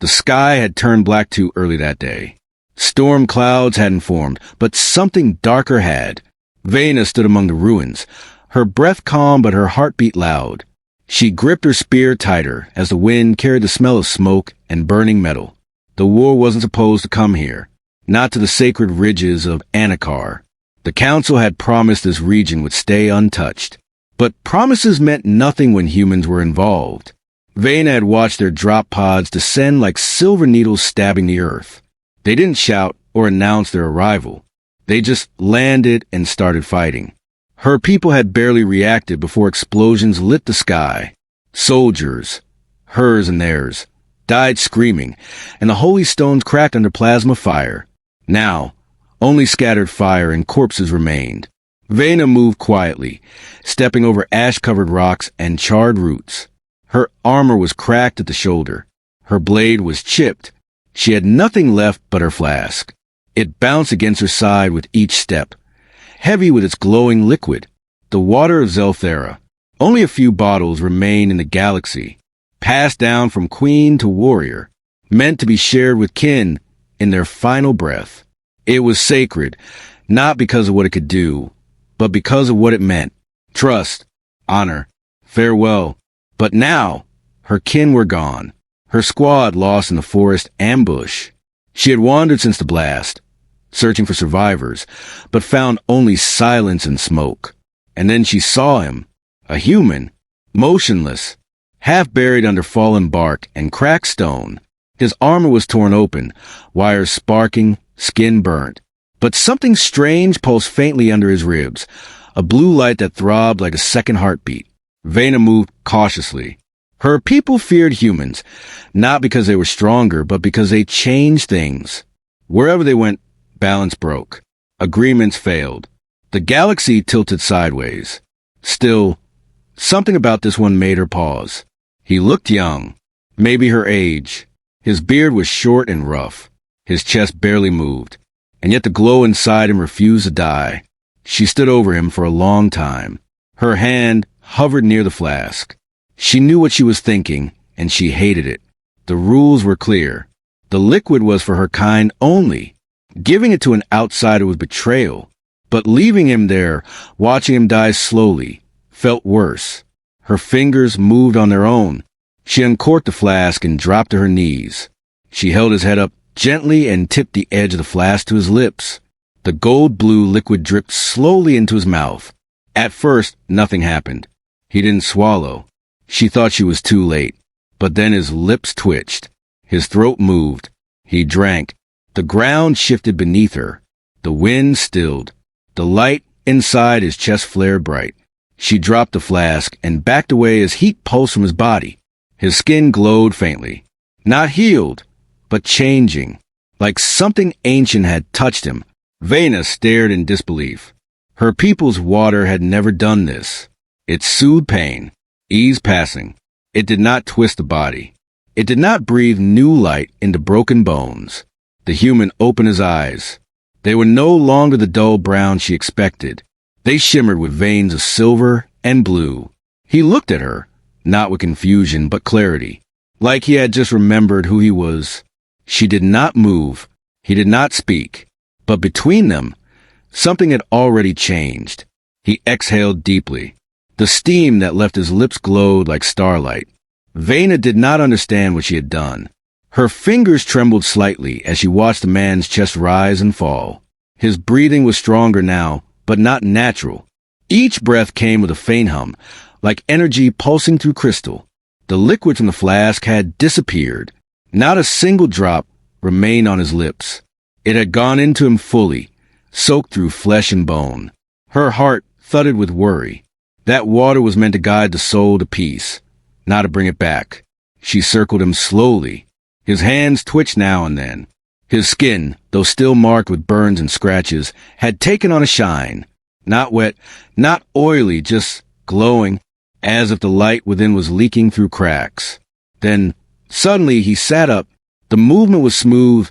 The sky had turned black too early that day. Storm clouds hadn't formed, but something darker had. Vena stood among the ruins, her breath calm but her heartbeat loud. She gripped her spear tighter as the wind carried the smell of smoke and burning metal. The war wasn't supposed to come here, not to the sacred ridges of Anakar. The council had promised this region would stay untouched. But promises meant nothing when humans were involved. Vena had watched their drop pods descend like silver needles stabbing the earth. They didn't shout or announce their arrival. They just landed and started fighting. Her people had barely reacted before explosions lit the sky. Soldiers, hers and theirs, died screaming, and the holy stones cracked under plasma fire. Now, only scattered fire and corpses remained. Vena moved quietly, stepping over ash-covered rocks and charred roots. Her armor was cracked at the shoulder. Her blade was chipped. She had nothing left but her flask. It bounced against her side with each step, heavy with its glowing liquid, the water of Zelthera. Only a few bottles remained in the galaxy, passed down from queen to warrior, meant to be shared with kin in their final breath. It was sacred, not because of what it could do, but because of what it meant. Trust, honor, farewell. But now, her kin were gone, her squad lost in the forest ambush. She had wandered since the blast, searching for survivors, but found only silence and smoke. And then she saw him, a human, motionless, half buried under fallen bark and cracked stone. His armor was torn open, wires sparking, skin burnt. But something strange pulsed faintly under his ribs, a blue light that throbbed like a second heartbeat. Vena moved cautiously. Her people feared humans, not because they were stronger, but because they changed things. Wherever they went, balance broke. Agreements failed. The galaxy tilted sideways. Still, something about this one made her pause. He looked young, maybe her age. His beard was short and rough. His chest barely moved, and yet the glow inside him refused to die. She stood over him for a long time. Her hand hovered near the flask. She knew what she was thinking, and she hated it. The rules were clear. The liquid was for her kind only. Giving it to an outsider was betrayal. But leaving him there, watching him die slowly, felt worse. Her fingers moved on their own. She uncorked the flask and dropped to her knees. She held his head up gently and tipped the edge of the flask to his lips. The gold-blue liquid dripped slowly into his mouth. At first, nothing happened. He didn't swallow. She thought she was too late. But then his lips twitched. His throat moved. He drank. The ground shifted beneath her. The wind stilled. The light inside his chest flared bright. She dropped the flask and backed away as heat pulsed from his body. His skin glowed faintly. Not healed, but changing. Like something ancient had touched him. Vena stared in disbelief. Her people's water had never done this. It soothed pain, eased passing. It did not twist the body. It did not breathe new light into broken bones. The human opened his eyes. They were no longer the dull brown she expected. They shimmered with veins of silver and blue. He looked at her, not with confusion but clarity, like he had just remembered who he was. She did not move. He did not speak. But between them, something had already changed. He exhaled deeply. The steam that left his lips glowed like starlight. Vena did not understand what she had done. Her fingers trembled slightly as she watched the man's chest rise and fall. His breathing was stronger now, but not natural. Each breath came with a faint hum, like energy pulsing through crystal. The liquid from the flask had disappeared. Not a single drop remained on his lips. It had gone into him fully, soaked through flesh and bone. Her heart thudded with worry. That water was meant to guide the soul to peace, not to bring it back. She circled him slowly. His hands twitched now and then. His skin, though still marked with burns and scratches, had taken on a shine. Not wet, not oily, just glowing, as if the light within was leaking through cracks. Then, suddenly, he sat up. The movement was smooth,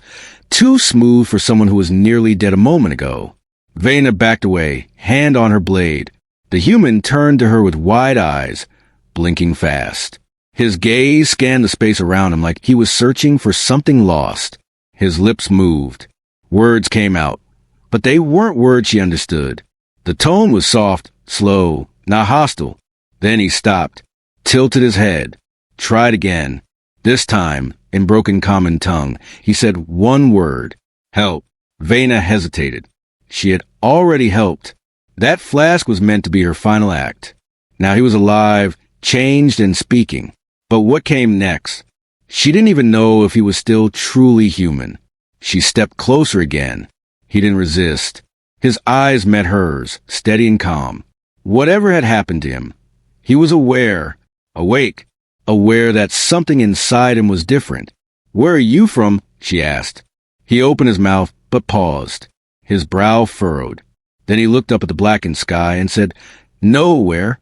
too smooth for someone who was nearly dead a moment ago. Vena backed away, hand on her blade. The human turned to her with wide eyes, blinking fast. His gaze scanned the space around him like he was searching for something lost. His lips moved. Words came out, but they weren't words she understood. The tone was soft, slow, not hostile. Then he stopped, tilted his head, tried again. This time, in broken common tongue, he said one word, help. Vena hesitated. She had already helped. That flask was meant to be her final act. Now he was alive, changed and speaking. But what came next? She didn't even know if he was still truly human. She stepped closer again. He didn't resist. His eyes met hers, steady and calm. Whatever had happened to him, he was aware, awake, aware that something inside him was different. Where are you from? She asked. He opened his mouth, but paused. His brow furrowed. Then he looked up at the blackened sky and said, nowhere.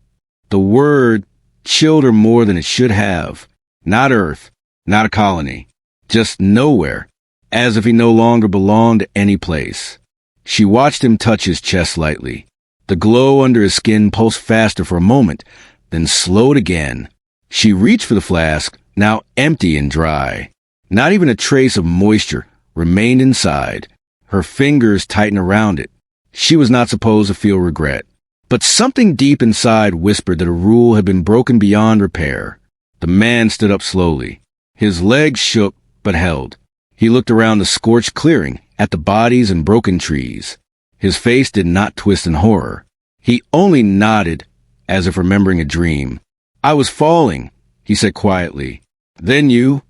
The word chilled her more than it should have. Not Earth, not a colony, just nowhere, as if he no longer belonged to any place. She watched him touch his chest lightly. The glow under his skin pulsed faster for a moment, then slowed again. She reached for the flask, now empty and dry. Not even a trace of moisture remained inside. Her fingers tightened around it. She was not supposed to feel regret. But something deep inside whispered that a rule had been broken beyond repair. The man stood up slowly. His legs shook, but held. He looked around the scorched clearing, at the bodies and broken trees. His face did not twist in horror. He only nodded, as if remembering a dream. I was falling, he said quietly. Then you?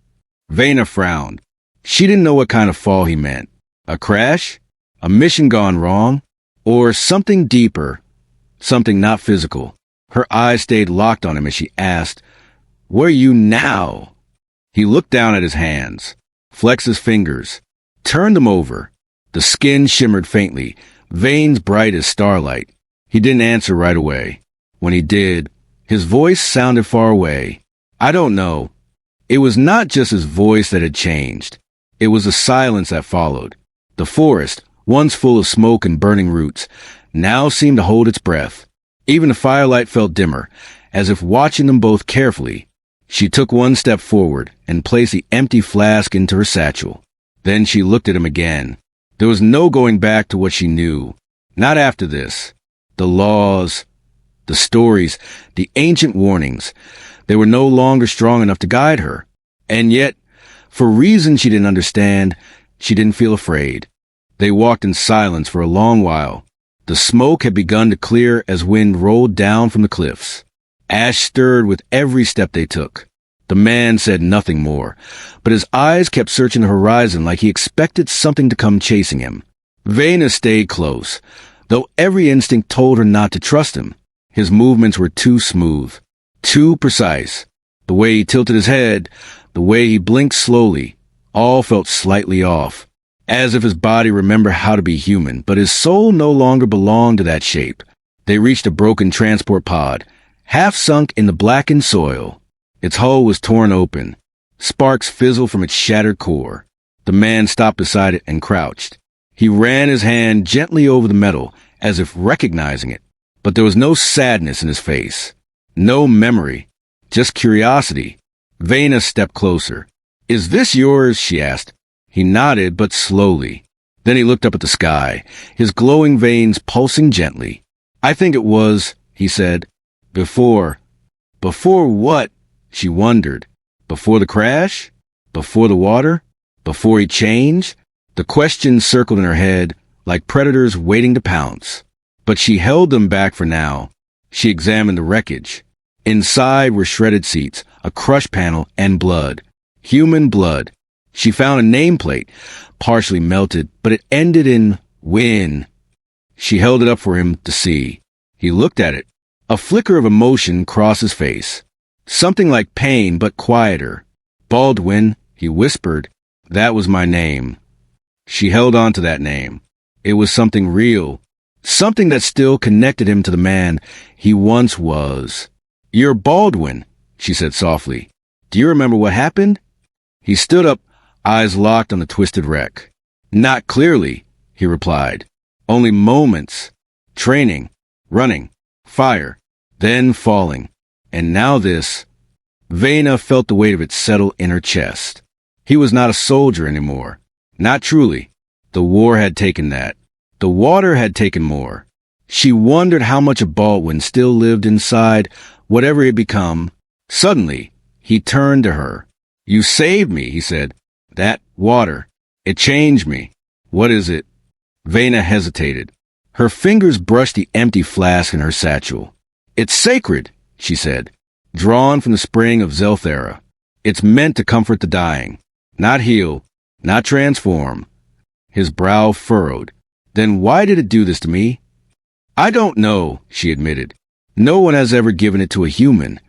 Vena frowned. She didn't know what kind of fall he meant. A crash? A mission gone wrong? Or something deeper? Something not physical. Her eyes stayed locked on him as she asked, where are you now? He looked down at his hands, flexed his fingers, turned them over. The skin shimmered faintly, veins bright as starlight. He didn't answer right away. When he did, his voice sounded far away. I don't know. It was not just his voice that had changed. It was the silence that followed. The forest, once full of smoke and burning roots, now seemed to hold its breath. Even the firelight felt dimmer, as if watching them both carefully. She took one step forward and placed the empty flask into her satchel. Then she looked at him again. There was no going back to what she knew. Not after this. The laws, the stories, the ancient warnings, they were no longer strong enough to guide her. And yet, for reasons she didn't understand, she didn't feel afraid. They walked in silence for a long while. The smoke had begun to clear as wind rolled down from the cliffs. Ash stirred with every step they took. The man said nothing more, but his eyes kept searching the horizon like he expected something to come chasing him. Vena stayed close, though every instinct told her not to trust him. His movements were too smooth, too precise. The way he tilted his head, the way he blinked slowly, all felt slightly off, as if his body remembered how to be human, but his soul no longer belonged to that shape. They reached a broken transport pod, half sunk in the blackened soil. Its hull was torn open. Sparks fizzled from its shattered core. The man stopped beside it and crouched. He ran his hand gently over the metal, as if recognizing it. But there was no sadness in his face. No memory. Just curiosity. Vena stepped closer. Is this yours? She asked. He nodded, but slowly. Then he looked up at the sky, his glowing veins pulsing gently. I think it was, he said. Before. Before what? She wondered. Before the crash? Before the water? Before he changed? The questions circled in her head, like predators waiting to pounce. But she held them back for now. She examined the wreckage. Inside were shredded seats, a crush panel, and blood. Human blood. She found a nameplate, partially melted, but it ended in Win. She held it up for him to see. He looked at it. A flicker of emotion crossed his face. Something like pain, but quieter. Baldwin, he whispered. That was my name. She held on to that name. It was something real. Something that still connected him to the man he once was. You're Baldwin, she said softly. Do you remember what happened? He stood up, eyes locked on the twisted wreck. Not clearly, he replied. Only moments. Training. Running. Fire. Then falling. And now this. Vena felt the weight of it settle in her chest. He was not a soldier anymore. Not truly. The war had taken that. The water had taken more. She wondered how much of Baldwin still lived inside, whatever he had become. Suddenly, he turned to her. "You saved me," he said. "That water. It changed me." "What is it?" Vena hesitated. Her fingers brushed the empty flask in her satchel. "It's sacred," she said. "Drawn from the spring of Zelthera. It's meant to comfort the dying. Not heal. Not transform." His brow furrowed. "Then why did it do this to me?" "I don't know," she admitted. "No one has ever given it to a human."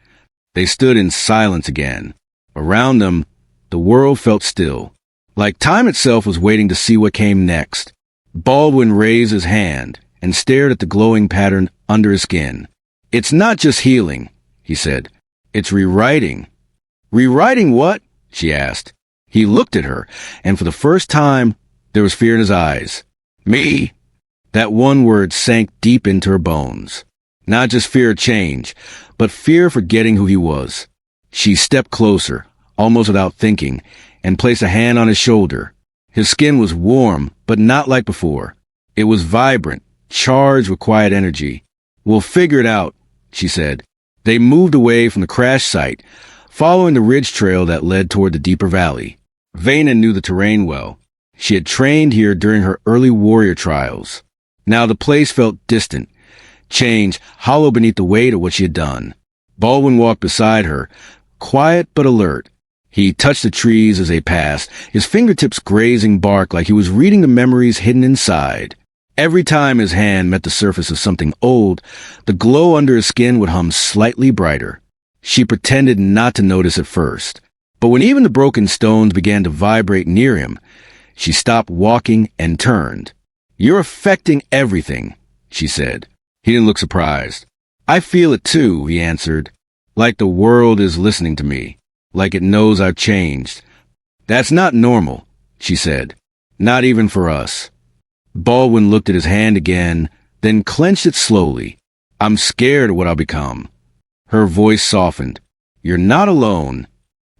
They stood in silence again. Around them, the world felt still, like time itself was waiting to see what came next. Baldwin raised his hand and stared at the glowing pattern under his skin. "It's not just healing," he said. "It's rewriting." "Rewriting what?" she asked. He looked at her, and for the first time, there was fear in his eyes. "Me?" That one word sank deep into her bones. Not just fear of change, but fear of forgetting who he was. She stepped closer, almost without thinking, and placed a hand on his shoulder. His skin was warm, but not like before. It was vibrant, charged with quiet energy. "We'll figure it out," she said. They moved away from the crash site, following the ridge trail that led toward the deeper valley. Vena knew the terrain well. She had trained here during her early warrior trials. Now the place felt distant, change hollow beneath the weight of what she had done. Baldwin walked beside her, quiet but alert. He touched the trees as they passed, his fingertips grazing bark like he was reading the memories hidden inside. Every time his hand met the surface of something old, the glow under his skin would hum slightly brighter. She pretended not to notice at first, but when even the broken stones began to vibrate near him, she stopped walking and turned. "You're affecting everything," she said. He didn't look surprised. "I feel it too," he answered. "Like the world is listening to me. Like it knows I've changed." "That's not normal," she said. "Not even for us." Baldwin looked at his hand again, then clenched it slowly. "I'm scared of what I'll become." Her voice softened. "You're not alone."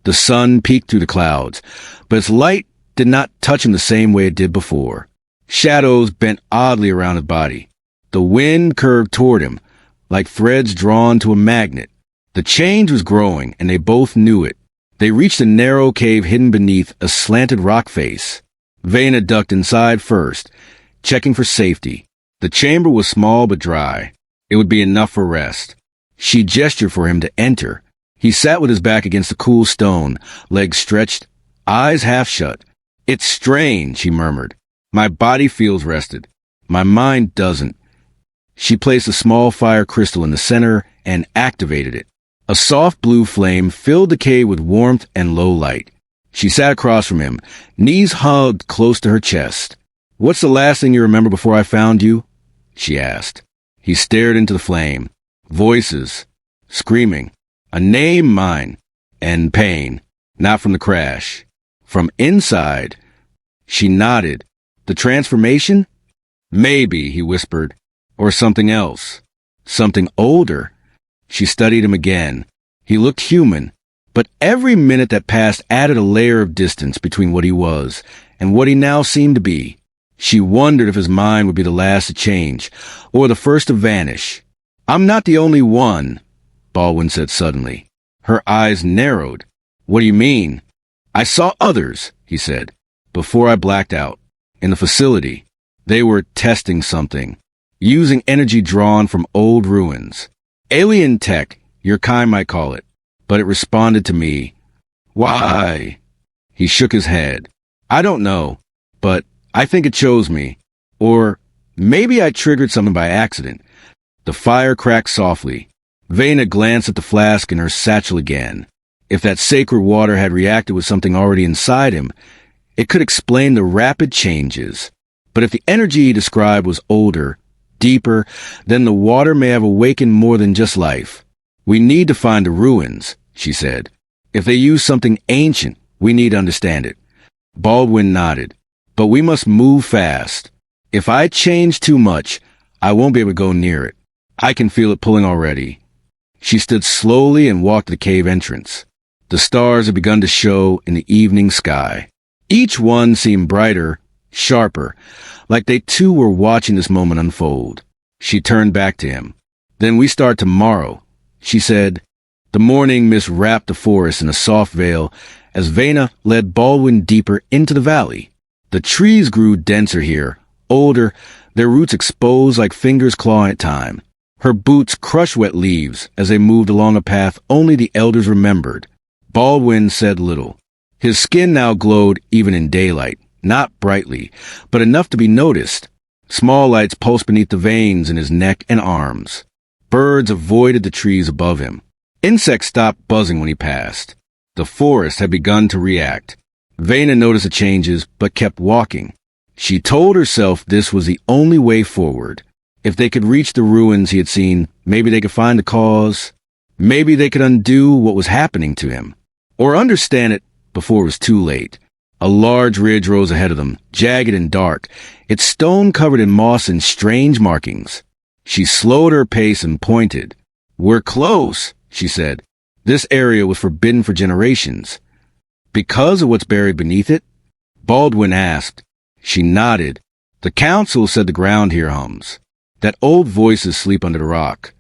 The sun peeked through the clouds, but its light did not touch him the same way it did before. Shadows bent oddly around his body. The wind curved toward him, like threads drawn to a magnet. The change was growing, and they both knew it. They reached a narrow cave hidden beneath a slanted rock face. Vena ducked inside first, checking for safety. The chamber was small but dry. It would be enough for rest. She gestured for him to enter. He sat with his back against the cool stone, legs stretched, eyes half shut. "It's strange," he murmured. "My body feels rested. My mind doesn't." She placed a small fire crystal in the center and activated it. A soft blue flame filled the cave with warmth and low light. She sat across from him, knees hugged close to her chest. "What's the last thing you remember before I found you?" she asked. He stared into the flame. Voices. Screaming. A name, mine. And pain. Not from the crash. From inside. She nodded. "The transformation?" "Maybe," he whispered. "Or something else. Something older." She studied him again. He looked human, but every minute that passed added a layer of distance between what he was and what he now seemed to be. She wondered if his mind would be the last to change, or the first to vanish. "I'm not the only one," Baldwin said suddenly. Her eyes narrowed. "What do you mean?" "I saw others," he said, "before I blacked out. In the facility. They were testing something, using energy drawn from old ruins. Alien tech, your kind might call it. But it responded to me." "Why?" He shook his head. "I don't know, but I think it chose me. Or maybe I triggered something by accident." The fire cracked softly. Vena glanced at the flask in her satchel again. If that sacred water had reacted with something already inside him, it could explain the rapid changes. But if the energy he described was older, deeper, then the water may have awakened more than just life. "We need to find the ruins," she said. "If they use something ancient, we need to understand it." Baldwin nodded. "But we must move fast. If I change too much, I won't be able to go near it. I can feel it pulling already." She stood slowly and walked to the cave entrance. The stars had begun to show in the evening sky. Each one seemed brighter, sharper, like they too were watching this moment unfold. She turned back to him. "Then we start tomorrow," she said. The morning mist wrapped the forest in a soft veil as Vena led Baldwin deeper into the valley. The trees grew denser here, older, their roots exposed like fingers clawing at time. Her boots crushed wet leaves as they moved along a path only the elders remembered. Baldwin said little. His skin now glowed even in daylight, not brightly, but enough to be noticed. Small lights pulsed beneath the veins in his neck and arms. Birds avoided the trees above him. Insects stopped buzzing when he passed. The forest had begun to react. Vena noticed the changes, but kept walking. She told herself this was the only way forward. If they could reach the ruins he had seen, maybe they could find the cause. Maybe they could undo what was happening to him. Or understand it before it was too late. A large ridge rose ahead of them, jagged and dark, its stone covered in moss and strange markings. She slowed her pace and pointed. "We're close," she said. This area was forbidden for generations. "Because of what's buried beneath it?" Baldwin asked. She nodded. "The council said the ground here hums, that old voices sleep under the rock."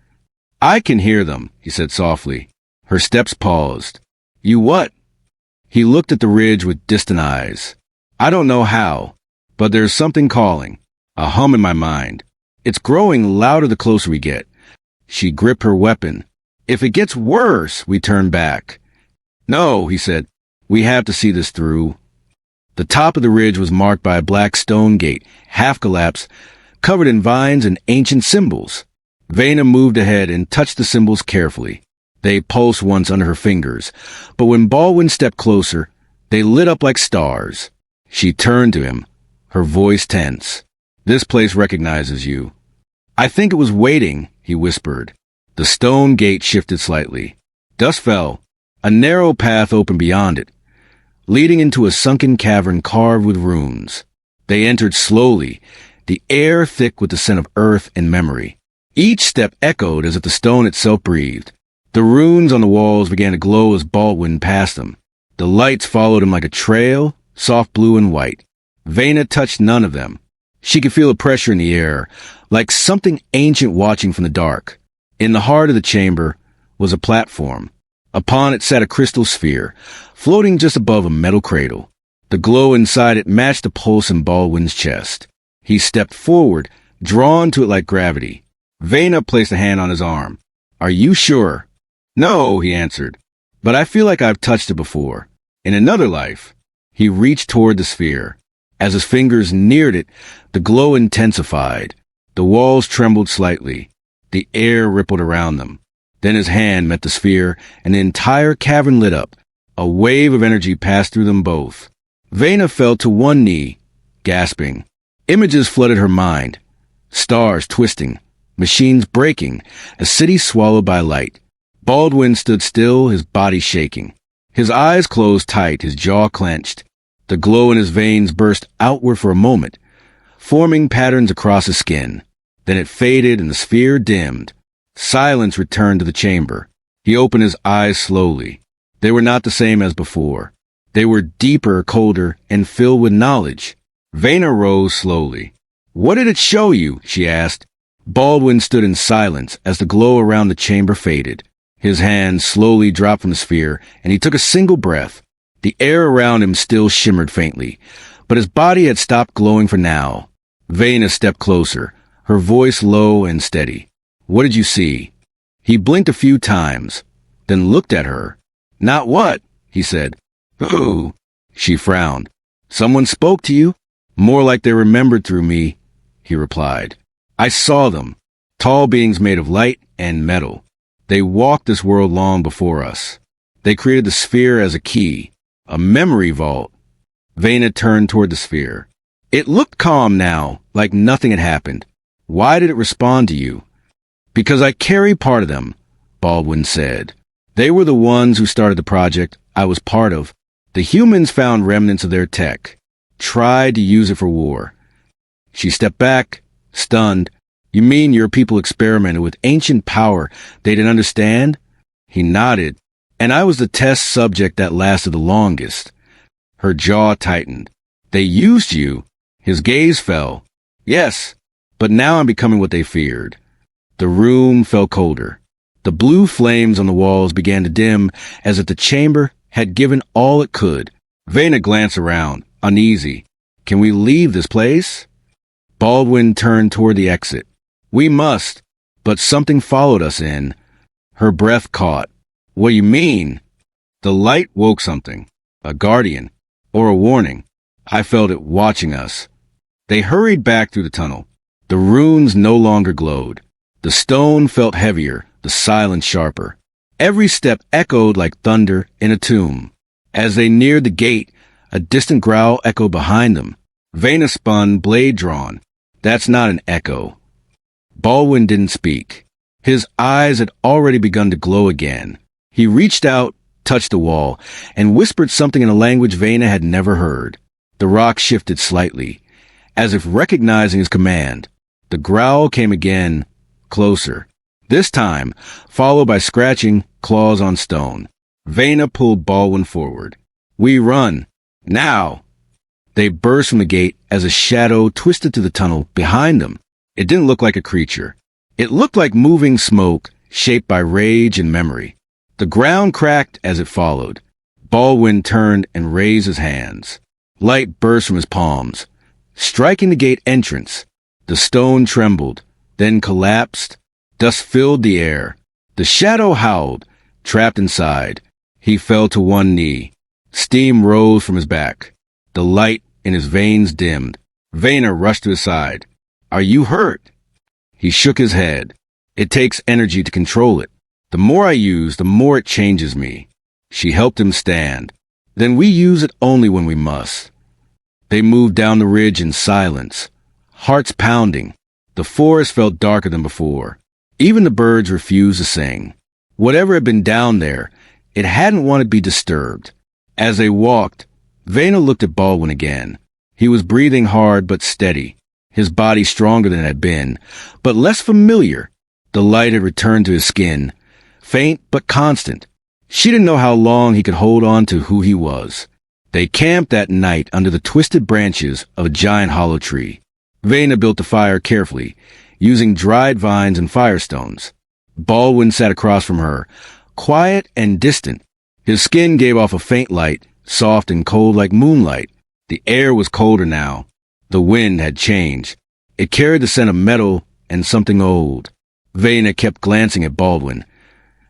"I can hear them," he said softly. Her steps paused. "You what?" He looked at the ridge with distant eyes. "I don't know how, but there's something calling, a hum in my mind. It's growing louder the closer we get." She gripped her weapon. "If it gets worse, we turn back." "No," he said. "We have to see this through." The top of the ridge was marked by a black stone gate, half collapsed, covered in vines and ancient symbols. Vena moved ahead and touched the symbols carefully. They pulsed once under her fingers, but when Baldwin stepped closer, they lit up like stars. She turned to him, her voice tense. "This place recognizes you." "I think it was waiting," he whispered. The stone gate shifted slightly. Dusk fell. A narrow path opened beyond it, leading into a sunken cavern carved with runes. They entered slowly, the air thick with the scent of earth and memory. Each step echoed as if the stone itself breathed. The runes on the walls began to glow as Baldwin passed them. The lights followed him like a trail, soft blue and white. Vena touched none of them. She could feel a pressure in the air, like something ancient watching from the dark. In the heart of the chamber was a platform. Upon it sat a crystal sphere, floating just above a metal cradle. The glow inside it matched the pulse in Baldwin's chest. He stepped forward, drawn to it like gravity. Vena placed a hand on his arm. "Are you sure?" "No," he answered, "but I feel like I've touched it before. In another life." He reached toward the sphere. As his fingers neared it, the glow intensified. The walls trembled slightly. The air rippled around them. Then his hand met the sphere, and the entire cavern lit up. A wave of energy passed through them both. Vena fell to one knee, gasping. Images flooded her mind. Stars twisting, machines breaking, a city swallowed by light. Baldwin stood still, his body shaking. His eyes closed tight, his jaw clenched. The glow in his veins burst outward for a moment, forming patterns across his skin. Then it faded and the sphere dimmed. Silence returned to the chamber. He opened his eyes slowly. They were not the same as before. They were deeper, colder, and filled with knowledge. Vena rose slowly. "What did it show you?" she asked. Baldwin stood in silence as the glow around the chamber faded. His hand slowly dropped from the sphere, and he took a single breath. The air around him still shimmered faintly, but his body had stopped glowing for now. Vena stepped closer, her voice low and steady. "What did you see?" He blinked a few times, then looked at her. "Not what?" he said. "Who?" She frowned. "Someone spoke to you?" "More like they remembered through me," he replied. "I saw them, tall beings made of light and metal. They walked this world long before us. They created the sphere as a key, a memory vault." Vena turned toward the sphere. It looked calm now, like nothing had happened. "Why did it respond to you?" "Because I carry part of them," Baldwin said. "They were the ones who started the project I was part of. The humans found remnants of their tech, tried to use it for war." She stepped back, stunned. "You mean your people experimented with ancient power they didn't understand?" He nodded. And I was the test subject that lasted the longest. Her jaw tightened. They used you. His gaze fell. Yes, but now I'm becoming what they feared. The room felt colder. The blue flames on the walls began to dim as if the chamber had given all it could. Vena glanced around, uneasy. Can we leave this place? Baldwin turned toward the exit. We must, but something followed us in. Her breath caught. What do you mean? The light woke something. A guardian. Or a warning. I felt it watching us. They hurried back through the tunnel. The runes no longer glowed. The stone felt heavier, the silence sharper. Every step echoed like thunder in a tomb. As they neared the gate, a distant growl echoed behind them. Vena spun, blade drawn. That's not an echo. Baldwin didn't speak. His eyes had already begun to glow again. He reached out, touched the wall, and whispered something in a language Vena had never heard. The rock shifted slightly, as if recognizing his command. The growl came again, closer. This time, followed by scratching claws on stone. Vena pulled Baldwin forward. We run. Now! They burst from the gate as a shadow twisted through the tunnel behind them. It didn't look like a creature. It looked like moving smoke, shaped by rage and memory. The ground cracked as it followed. Baldwin turned and raised his hands. Light burst from his palms, striking the gate entrance. The stone trembled, then collapsed. Dust filled the air. The shadow howled, trapped inside. He fell to one knee. Steam rose from his back. The light in his veins dimmed. Vena rushed to his side. Are you hurt? He shook his head. It takes energy to control it. The more I use, the more it changes me. She helped him stand. Then we use it only when we must. They moved down the ridge in silence, hearts pounding. The forest felt darker than before. Even the birds refused to sing. Whatever had been down there, it hadn't wanted to be disturbed. As they walked, Vena looked at Baldwin again. He was breathing hard but steady, his body stronger than it had been, but less familiar. The light had returned to his skin, faint but constant. She didn't know how long he could hold on to who he was. They camped that night under the twisted branches of a giant hollow tree. Vena built the fire carefully, using dried vines and firestones. Baldwin sat across from her, quiet and distant. His skin gave off a faint light, soft and cold like moonlight. The air was colder now. The wind had changed. It carried the scent of metal and something old. Vena kept glancing at Baldwin,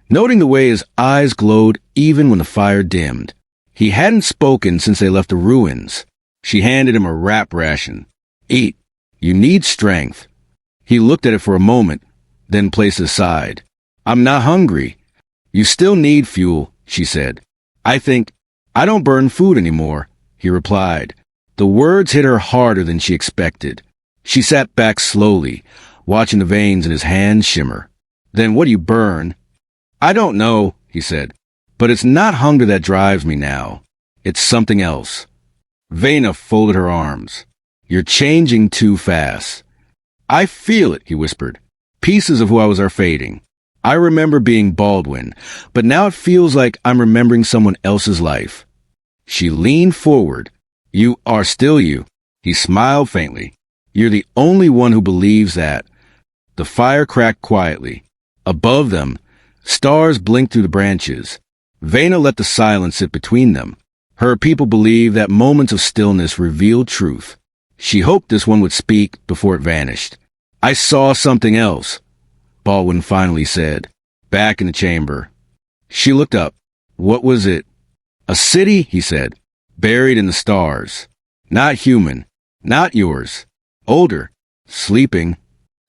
noting the way his eyes glowed even when the fire dimmed. He hadn't spoken since they left the ruins. She handed him a wrap ration. Eat. You need strength. He looked at it for a moment, then placed it aside. I'm not hungry. You still need fuel, she said. I don't burn food anymore, he replied. The words hit her harder than she expected. She sat back slowly, watching the veins in his hands shimmer. Then what do you burn? I don't know, he said. But it's not hunger that drives me now. It's something else. Vena folded her arms. You're changing too fast. I feel it, he whispered. Pieces of who I was are fading. I remember being Baldwin, but now it feels like I'm remembering someone else's life. She leaned forward. You are still you. He smiled faintly. You're the only one who believes that. The fire cracked quietly. Above them, stars blinked through the branches. Vena let the silence sit between them. Her people believed that moments of stillness revealed truth. She hoped this one would speak before it vanished. I saw something else, Baldwin finally said, back in the chamber. She looked up. What was it? A city, he said, buried in the stars. Not human. Not yours. Older. Sleeping.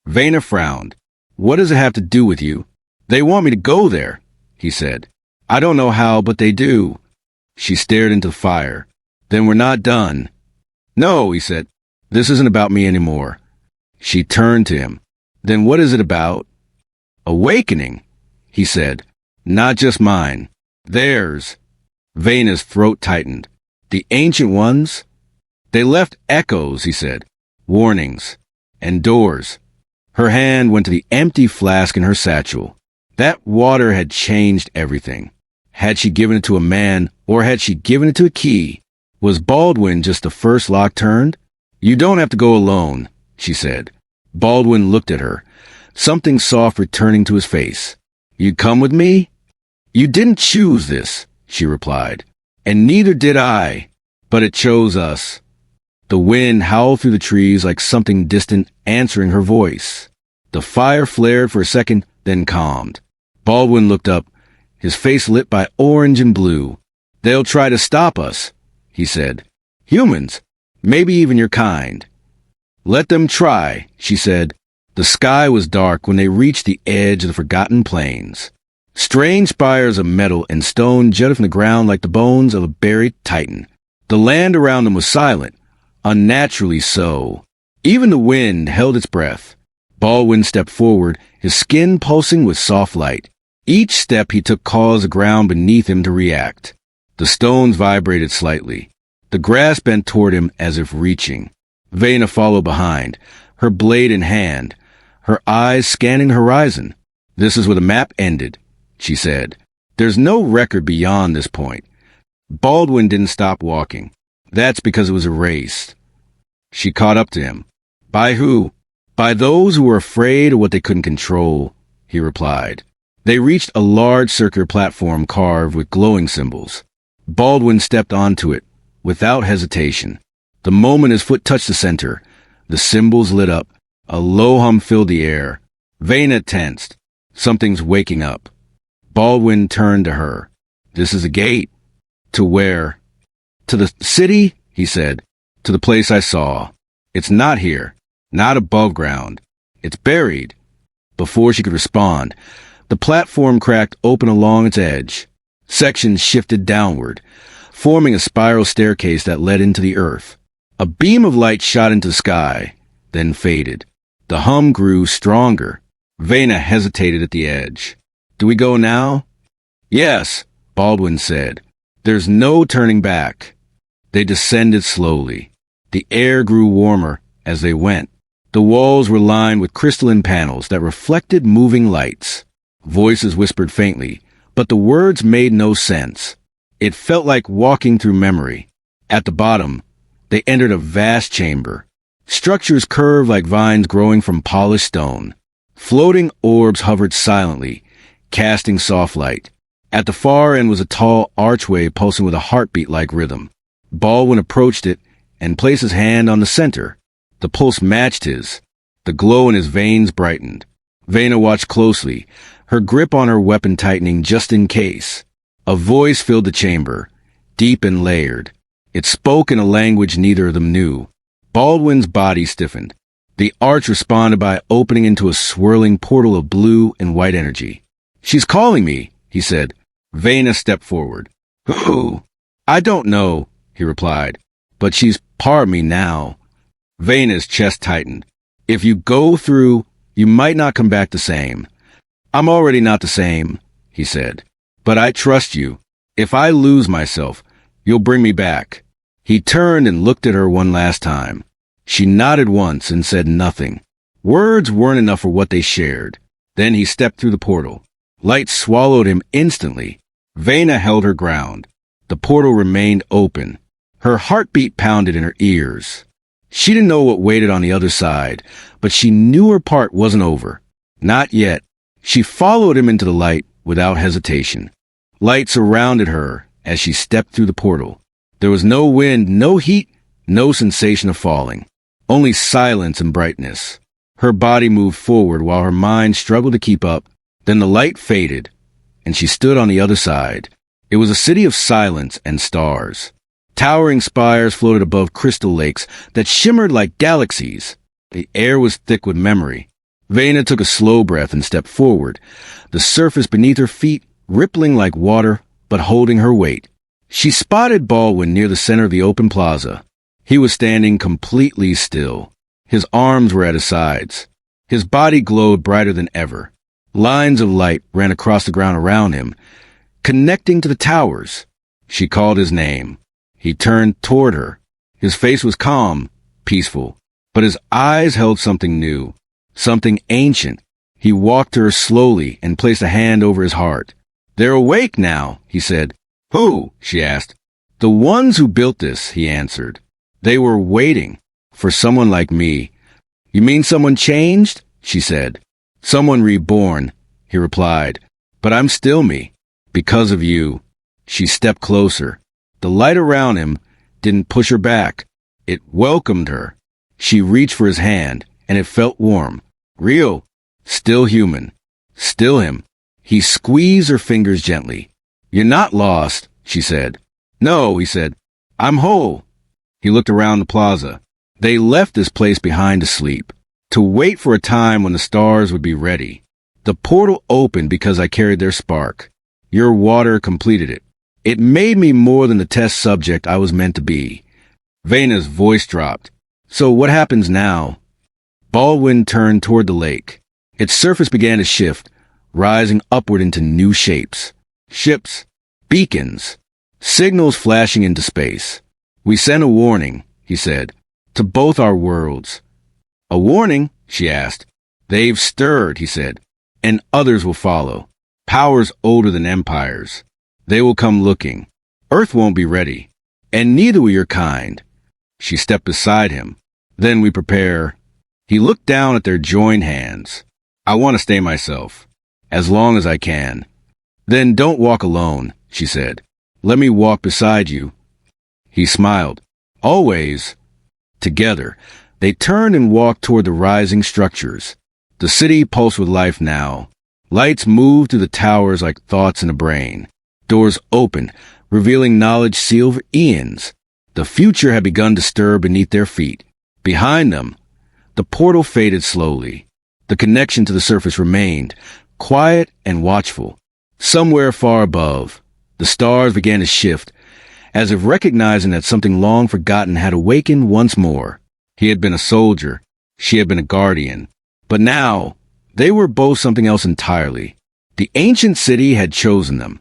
Vena frowned. What does it have to do with you? They want me to go there, he said. I don't know how, but they do. She stared into the fire. Then we're not done. No, he said. This isn't about me anymore. She turned to him. Then what is it about? Awakening, he said. Not just mine. Theirs. Vena's throat tightened. The ancient ones? They left echoes, he said. Warnings. And doors. Her hand went to the empty flask in her satchel. That water had changed everything. Had she given it to a man, or had she given it to a key? Was Baldwin just the first lock turned? You don't have to go alone, she said. Baldwin looked at her, something soft returning to his face. You come with me? You didn't choose this, she replied. And neither did I, but it chose us. The wind howled through the trees like something distant answering her voice. The fire flared for a second, then calmed. Baldwin looked up, his face lit by orange and blue. They'll try to stop us, he said. Humans, maybe even your kind. Let them try, she said. The sky was dark when they reached the edge of the forgotten plains. Strange spires of metal and stone jutted from the ground like the bones of a buried titan. The land around them was silent, unnaturally so. Even the wind held its breath. Baldwin stepped forward, his skin pulsing with soft light. Each step he took caused the ground beneath him to react. The stones vibrated slightly. The grass bent toward him as if reaching. Vena followed behind, her blade in hand, her eyes scanning the horizon. This is where the map ended, she said. There's no record beyond this point. Baldwin didn't stop walking. That's because it was erased. She caught up to him. By who? By those who were afraid of what they couldn't control, he replied. They reached a large circular platform carved with glowing symbols. Baldwin stepped onto it, without hesitation. The moment his foot touched the center, the symbols lit up. A low hum filled the air. Vena tensed. Something's waking up. Baldwin turned to her. This is a gate. To where? To the city, he said. To the place I saw. It's not here. Not above ground. It's buried. Before she could respond, the platform cracked open along its edge. Sections shifted downward, forming a spiral staircase that led into the earth. A beam of light shot into the sky, then faded. The hum grew stronger. Vena hesitated at the edge. Do we go now? Yes, Baldwin said. There's no turning back. They descended slowly. The air grew warmer as they went. The walls were lined with crystalline panels that reflected moving lights. Voices whispered faintly, but the words made no sense. It felt like walking through memory. At the bottom, they entered a vast chamber. Structures curved like vines growing from polished stone. Floating orbs hovered silently, casting soft light. At the far end was a tall archway pulsing with a heartbeat-like rhythm. Baldwin approached it and placed his hand on the center. The pulse matched his. The glow in his veins brightened. Vena watched closely, her grip on her weapon tightening just in case. A voice filled the chamber, deep and layered. It spoke in a language neither of them knew. Baldwin's body stiffened. The arch responded by opening into a swirling portal of blue and white energy. She's calling me, he said. Vena stepped forward. Who? I don't know, he replied, but she's part of me now. Vena's chest tightened. If you go through, you might not come back the same. I'm already not the same, he said. But I trust you. If I lose myself, you'll bring me back. He turned and looked at her one last time. She nodded once and said nothing. Words weren't enough for what they shared. Then he stepped through the portal. Light swallowed him instantly. Vena held her ground. The portal remained open. Her heartbeat pounded in her ears. She didn't know what waited on the other side, but she knew her part wasn't over. Not yet. She followed him into the light without hesitation. Light surrounded her as she stepped through the portal. There was no wind, no heat, no sensation of falling. Only silence and brightness. Her body moved forward while her mind struggled to keep up. Then the light faded, and she stood on the other side. It was a city of silence and stars. Towering spires floated above crystal lakes that shimmered like galaxies. The air was thick with memory. Vena took a slow breath and stepped forward, the surface beneath her feet rippling like water but holding her weight. She spotted Baldwin near the center of the open plaza. He was standing completely still. His arms were at his sides. His body glowed brighter than ever. Lines of light ran across the ground around him, connecting to the towers. She called his name. He turned toward her. His face was calm, peaceful, but his eyes held something new, something ancient. He walked to her slowly and placed a hand over his heart. They're awake now, he said. Who? She asked. The ones who built this, he answered. They were waiting for someone like me. You mean someone changed? She said. Someone reborn, he replied. But I'm still me, because of you. She stepped closer. The light around him didn't push her back. It welcomed her. She reached for his hand, and it felt warm. Real. Still human. Still him. He squeezed her fingers gently. You're not lost, she said. No, he said. I'm whole. He looked around the plaza. They left this place behind to sleep, to wait for a time when the stars would be ready. The portal opened because I carried their spark. Your water completed it. It made me more than the test subject I was meant to be. Vena's voice dropped. So what happens now? Baldwin turned toward the lake. Its surface began to shift, rising upward into new shapes. Ships, beacons, signals flashing into space. We sent a warning, he said, to both our worlds. A warning? She asked. They've stirred, he said, and others will follow. Powers older than empires. They will come looking. Earth won't be ready, and neither will your kind. She stepped beside him. Then we prepare. He looked down at their joined hands. I want to stay myself, as long as I can. Then don't walk alone, she said. Let me walk beside you. He smiled. Always. Together, they turned and walked toward the rising structures. The city pulsed with life now. Lights moved through the towers like thoughts in a brain. Doors opened, revealing knowledge sealed for eons. The future had begun to stir beneath their feet. Behind them, the portal faded slowly. The connection to the surface remained, quiet and watchful. Somewhere far above, the stars began to shift, as if recognizing that something long forgotten had awakened once more. He had been a soldier. She had been a guardian. But now, they were both something else entirely. The ancient city had chosen them.